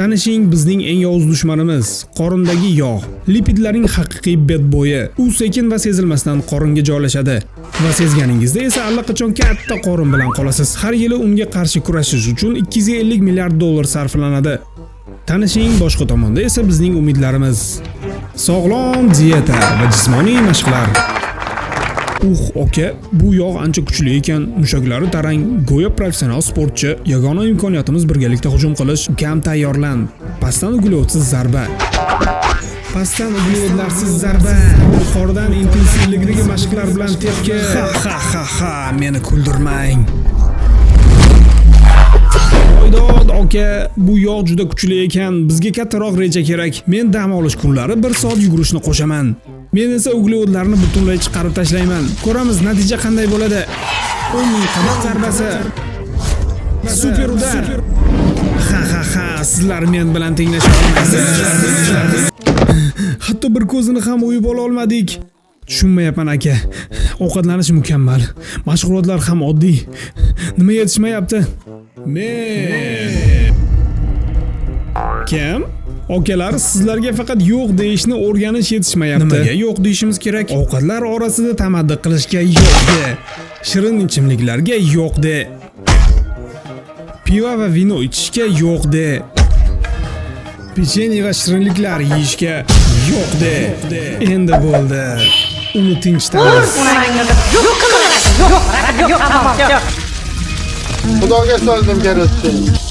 Tanishing bizning eng yovuz dushmanimiz qorindagi yog'. Lipidlarning haqiqiy bedbo'yi. U sekin va sezilmasdan qoringa joylashadi va sezganingizda esa allaqachon katta qorin bilan qolasiz. Har yili unga qarshi kurashish uchun 250 milliard dollar sarflanadi. Tanishing boshqa tomonda esa bizning umidlarimiz. Sog'lom dieta va jismoniy mashqlar. Oka, bu yog' ancha kuchli ekan, mushaklari tarang, go'yo professional sportchi. Yagona imkoniyatimiz birgalikda hujum qilish. Kam tayyorlan. Pastdan uglevodsiz zarba. Pastdan uglevodlarsiz zarba. Yuqoridan intensivlikdagi mashqlar bilan tepki. Ha, meni kuldirmang. Oydod aka, bu yog' juda kuchli ekan. Bizga kattaroq reja kerak. Men dam olish kunlari 1 soat yugurishni qo'shaman. Men esa uglevodlarni butunlay chiqarib tashlayman. Ko'ramiz natija qanday bo'ladi. 10 ming qamat zarbasi. Super udar. Ha, sizlar men bilan tenglasha olmaysiz. Hatto bir ko'zini ham o'yib ola olmadik. Tushunmayapman aka. Ovqatlanish mukammal. Mashg'ulotlar ham oddiy. Nima yetishmayapti? Men. Kim? Okalar, sizlarga faqat yo'q deyishni o'rganish yetishmayapti. Nimaga yo'q deyishimiz kerak? Ovqatlar orasida tamaddi qilishga yo'q de. Shirin ichimliklarga yo'q de. Pivo va vino ichishga yo'q de. Pechenye va shirinliklar yeyishga yo'q de. Endi bo'ldi. Uni tinchitamiz. Xudoga soldim garozni.